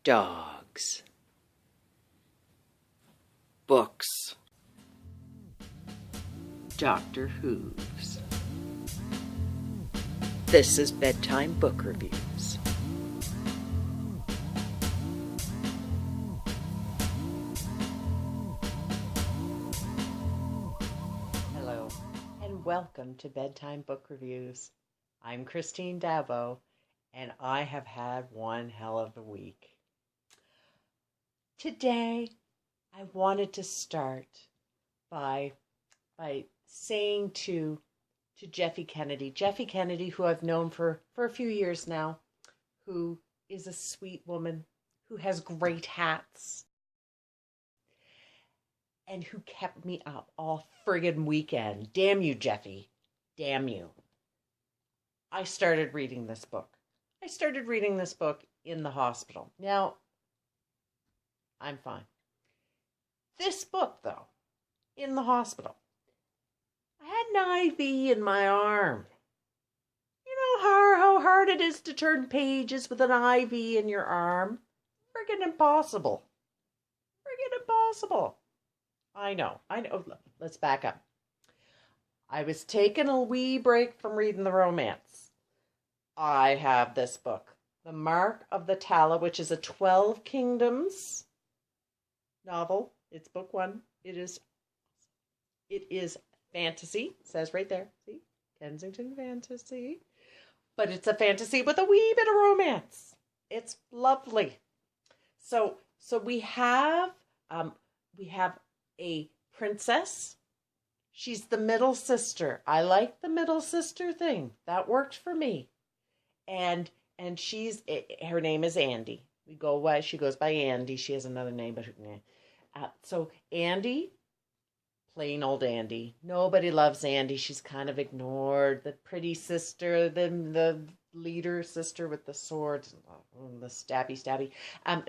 dogs, books, Doctor Who's. This is Bedtime Book Reviews. Hello, and welcome to Bedtime Book Reviews. I'm Christine Dabo, and I have had one hell of a week. Today, I wanted to start by saying to Jeffe Kennedy, who I've known for a few years now, who is a sweet woman, who has great hats, and who kept me up all friggin' weekend. Damn you, Jeffe. Damn you. I started reading this book. In the hospital. Now, I'm fine. This book, though, in the hospital, I had an IV in my arm. You know how hard it is to turn pages with an IV in your arm? Friggin' impossible. I know. Let's back up. I was taking a wee break from reading the romance. I have this book, The Mark of the Tala, which is a 12 Kingdoms novel. It's book one. It is fantasy. It says right there. See? Kensington fantasy. But it's a fantasy with a wee bit of romance. It's lovely. So we have a princess. She's the middle sister. I like the middle sister thing. That worked for me. And her name is Andy. She goes by Andy. She has another name, but so Andy, plain old Andy. Nobody loves Andy. She's kind of ignored. The pretty sister, the leader sister with the sword, the stabby.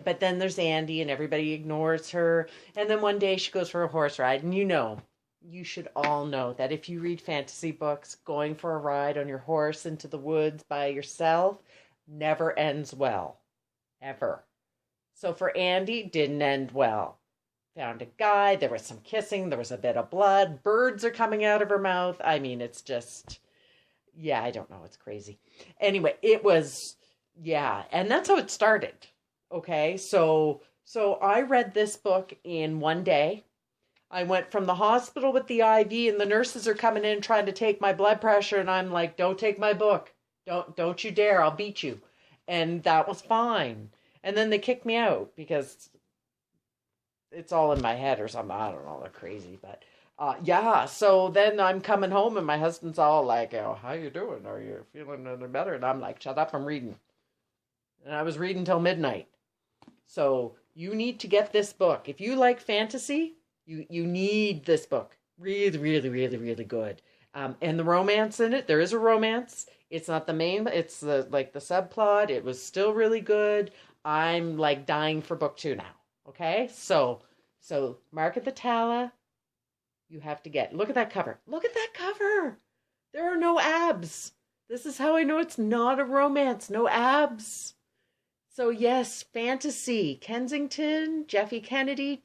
But then there's Andy, and everybody ignores her. And then one day she goes for a horse ride, and you should all know that if you read fantasy books, going for a ride on your horse into the woods by yourself never ends well. Ever. So for Andy, didn't end well. Found a guy, there was some kissing, there was a bit of blood, birds are coming out of her mouth. I mean, it's just, I don't know, it's crazy. Anyway, it was, and that's how it started. Okay, so I read this book in one day. I went from the hospital with the IV, and the nurses are coming in trying to take my blood pressure, and I'm like, don't take my book. Don't you dare, I'll beat you. And that was fine. And then they kicked me out because it's all in my head or something. I don't know, they're crazy. But so then I'm coming home, and my husband's all like, oh, how you doing? Are you feeling any better? And I'm like, shut up, I'm reading. And I was reading till midnight. So you need to get this book. If you like fantasy, you need this book. Really, really, really, really good. And the romance in it, there is a romance. It's not the main, it's the subplot. It was still really good. I'm like dying for book 2 now. Okay? So Mark of the Tala, you have to get. Look at that cover. There are no abs. This is how I know it's not a romance. No abs. So yes, fantasy. Kensington, Jeffe Kennedy.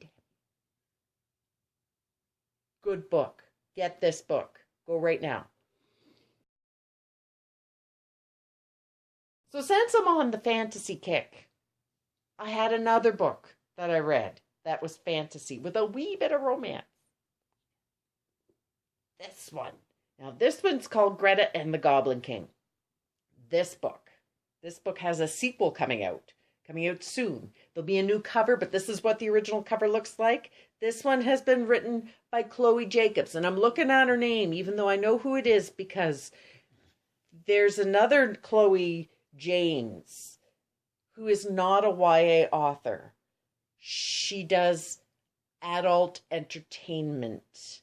Good book. Get this book. Go right now. So since I'm on the fantasy kick, I had another book that I read that was fantasy with a wee bit of romance. This one. Now this one's called Greta and the Goblin King. This book has a sequel coming out soon. There'll be a new cover, but this is what the original cover looks like. This one has been written by Chole Jacobs, and I'm looking at her name, even though I know who it is, because there's another Chloe James who is not a YA author. She does adult entertainment,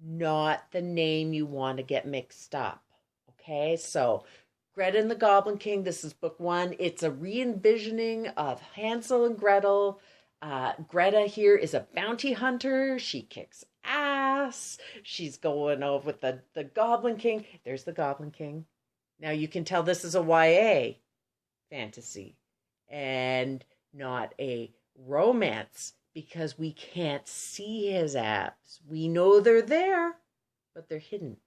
not the name you want to get mixed up. Okay, so Greta and the Goblin King, this is book 1. It's a re-envisioning of Hansel and Gretel. Greta here is a bounty hunter. She kicks ass. She's going over with the Goblin King. There's the Goblin King. Now you can tell this is a YA fantasy. And not a romance, because we can't see his abs. We know they're there, but they're hidden.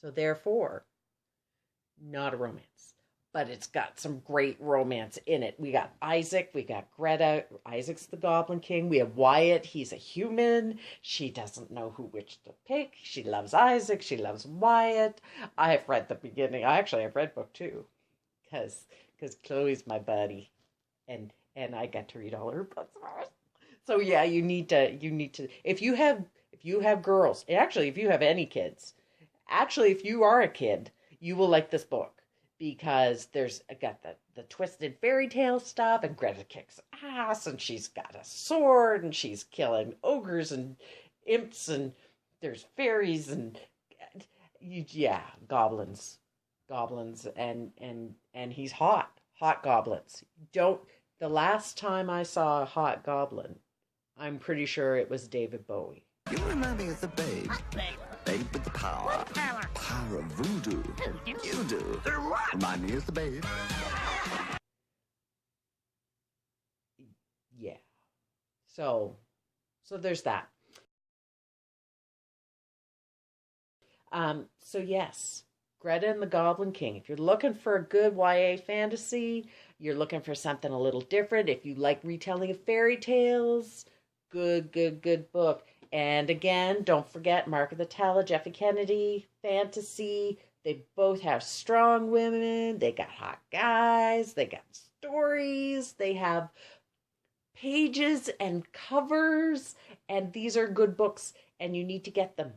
So therefore, not a romance. But it's got some great romance in it. We got Isaac, we got Greta. Isaac's the Goblin King. We have Wyatt, he's a human. She doesn't know which to pick. She loves Isaac, she loves Wyatt. I have read the beginning. I've read book 2. Because Chloe's my buddy. And I got to read all her books first. So yeah, you need to if you have girls, actually if you have any kids, actually if you are a kid, you will like this book. Because there's got the twisted fairy tale stuff, and Greta kicks ass, and she's got a sword, and she's killing ogres and imps, and there's fairies, and goblins, and he's hot goblins. The last time I saw a hot goblin, I'm pretty sure it was David Bowie. You remind me of the babe. Babe with the power. What power? Power of voodoo. You do. What? Remind me of the babe. Yeah. So there's that. So yes, Greta and the Goblin King. If you're looking for a good YA fantasy, you're looking for something a little different. If you like retelling of fairy tales, good book. And again, don't forget Mark of the Tala, Jeffe Kennedy, fantasy. They both have strong women. They got hot guys. They got stories. They have pages and covers. And these are good books, and you need to get them.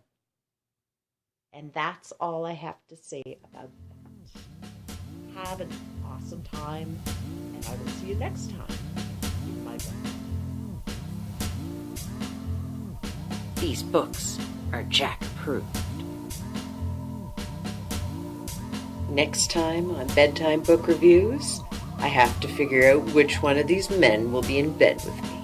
And that's all I have to say about that. Have an awesome time, and I will see you next time in my book. These books are Jack approved. Next time on Bedtime Book Reviews, I have to figure out which one of these men will be in bed with me.